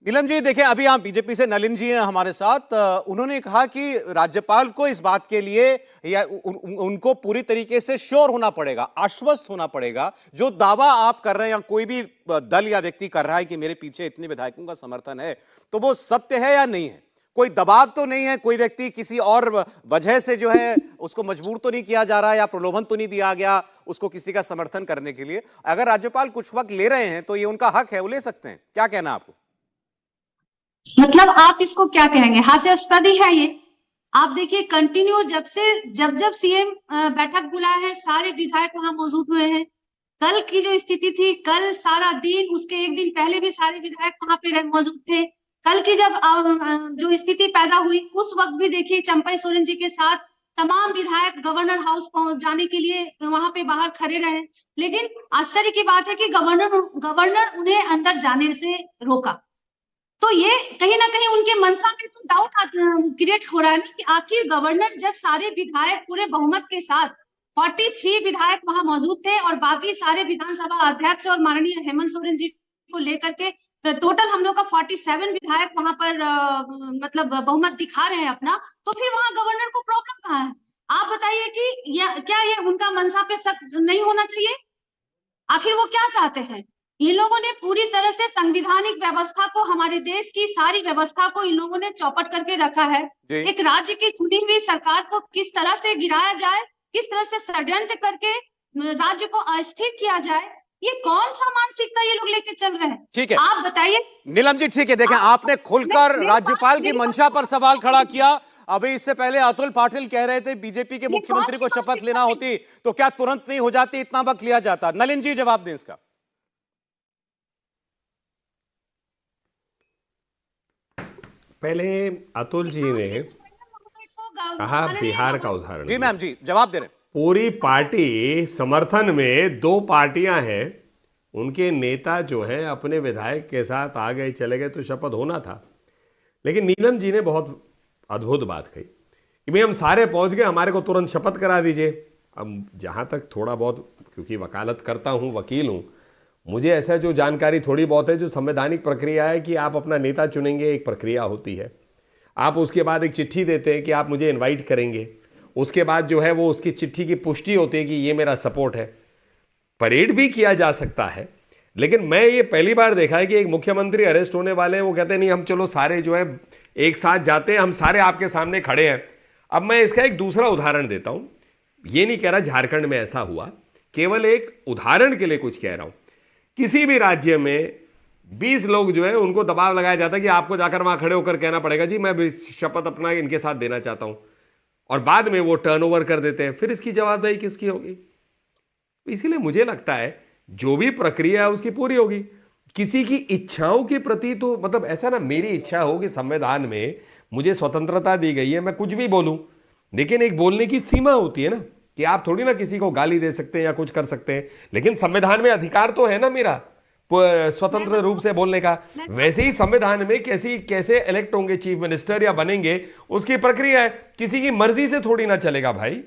नीलम जी देखिए, अभी आप बीजेपी से नलिन जी हैं हमारे साथ। उन्होंने कहा कि राज्यपाल को इस बात के लिए या उनको पूरी तरीके से श्योर होना पड़ेगा, आश्वस्त होना पड़ेगा। जो दावा आप कर रहे हैं या कोई भी दल या व्यक्ति कर रहा है कि मेरे पीछे इतने विधायकों का समर्थन है, तो वो सत्य है या नहीं है। कोई दबाव तो नहीं है, कोई व्यक्ति किसी और वजह से जो है उसको मजबूर तो नहीं किया जा रहा या प्रलोभन तो नहीं दिया गया उसको किसी का समर्थन करने के लिए। अगर राज्यपाल कुछ वक्त ले रहे हैं तो ये उनका हक है, वो ले सकते हैं। क्या कहना आपको? मतलब आप इसको क्या कहेंगे, हास्यास्पद ही है ये। आप देखिए कंटिन्यू जब सीएम बैठक बुलाया है, सारे विधायक वहां मौजूद हुए हैं। कल की जो स्थिति थी, कल सारा दिन, उसके एक दिन पहले भी सारे विधायक वहां पे मौजूद थे। कल की जब जो स्थिति पैदा हुई, उस वक्त भी देखिए चंपई सोरेन जी के साथ तमाम विधायक गवर्नर हाउस पहुंच जाने के लिए वहां पे बाहर खड़े रहे। लेकिन आश्चर्य की बात है कि गवर्नर उन्हें अंदर जाने से रोका। तो ये कहीं ना कहीं उनके मनसा में तो डाउट क्रिएट हो रहा है ना कि आखिर गवर्नर जब सारे विधायक पूरे बहुमत के साथ 43 विधायक वहां मौजूद थे और बाकी सारे विधानसभा अध्यक्ष और माननीय हेमंत सोरेन जी को लेकर के टोटल हम लोग का 47 विधायक वहां पर मतलब बहुमत दिखा रहे हैं अपना, तो फिर वहां गवर्नर को प्रॉब्लम कहाँ है? आप बताइए कि क्या ये उनका मनसा पे शक नहीं होना चाहिए? आखिर वो क्या चाहते हैं? इन लोगों ने पूरी तरह से संवैधानिक व्यवस्था को, हमारे देश की सारी व्यवस्था को इन लोगों ने चौपट करके रखा है। एक राज्य की चुनी हुई सरकार को किस तरह से गिराया जाए, किस तरह से षड्यंत्र करके राज्य को अस्थिर किया जाए, ये कौन सा मानसिकता ये लोग लेके चल रहे हैं? ठीक है, आप बताइए। नीलम जी ठीक है, देखें आपने खुलकर राज्यपाल की मंशा पर सवाल खड़ा किया। अभी इससे पहले अतुल पाटिल कह रहे थे बीजेपी के मुख्यमंत्री को शपथ लेना होती तो क्या तुरंत नहीं हो जाती, इतना वक्त लिया जाता? नलिन जी जवाब दें इसका। पहले अतुल जी ने कहा बिहार का उदाहरण। जी मैम, जी जवाब दे रहे हैं। पूरी पार्टी समर्थन में, दो पार्टियां हैं, उनके नेता जो है अपने विधायक के साथ आ गए चले गए तो शपथ होना था। लेकिन नीलम जी ने बहुत अद्भुत बात कही कि भाई हम सारे पहुंच गए, हमारे को तुरंत शपथ करा दीजिए। अब जहां तक थोड़ा बहुत, क्योंकि वकालत करता हूं, वकील हूं, मुझे ऐसा जो जानकारी थोड़ी बहुत है, जो संवैधानिक प्रक्रिया है कि आप अपना नेता चुनेंगे, एक प्रक्रिया होती है। आप उसके बाद एक चिट्ठी देते हैं कि आप मुझे इनवाइट करेंगे। उसके बाद जो है वो उसकी चिट्ठी की पुष्टि होती है कि ये मेरा सपोर्ट है। परेड भी किया जा सकता है, लेकिन मैं ये पहली बार देखा है कि एक मुख्यमंत्री अरेस्ट होने वाले हैं, वो कहते हैं नहीं हम चलो सारे जो है एक साथ जाते हैं, हम सारे आपके सामने खड़े हैं। अब मैं इसका एक दूसरा उदाहरण देता हूं। ये नहीं कह रहा झारखंड में ऐसा हुआ, केवल एक उदाहरण के लिए कुछ कह रहा हूं। किसी भी राज्य में 20 लोग जो है उनको दबाव लगाया जाता है कि आपको जाकर वहां खड़े होकर कहना पड़ेगा जी मैं शपथ अपना इनके साथ देना चाहता हूं, और बाद में वो टर्नओवर कर देते हैं। फिर इसकी जवाबदेही किसकी होगी? इसीलिए मुझे लगता है जो भी प्रक्रिया है उसकी पूरी होगी। किसी की इच्छाओं के प्रति तो मतलब ऐसा ना, मेरी इच्छा हो कि संविधान में मुझे स्वतंत्रता दी गई है, मैं कुछ भी बोलूं, लेकिन एक बोलने की सीमा होती है ना, कि आप थोड़ी ना किसी को गाली दे सकते हैं या कुछ कर सकते हैं। लेकिन संविधान में अधिकार तो है ना मेरा स्वतंत्र रूप से बोलने का। वैसे ही संविधान में कैसे इलेक्ट होंगे चीफ मिनिस्टर या बनेंगे उसकी प्रक्रिया है, किसी की मर्जी से थोड़ी ना चलेगा भाई।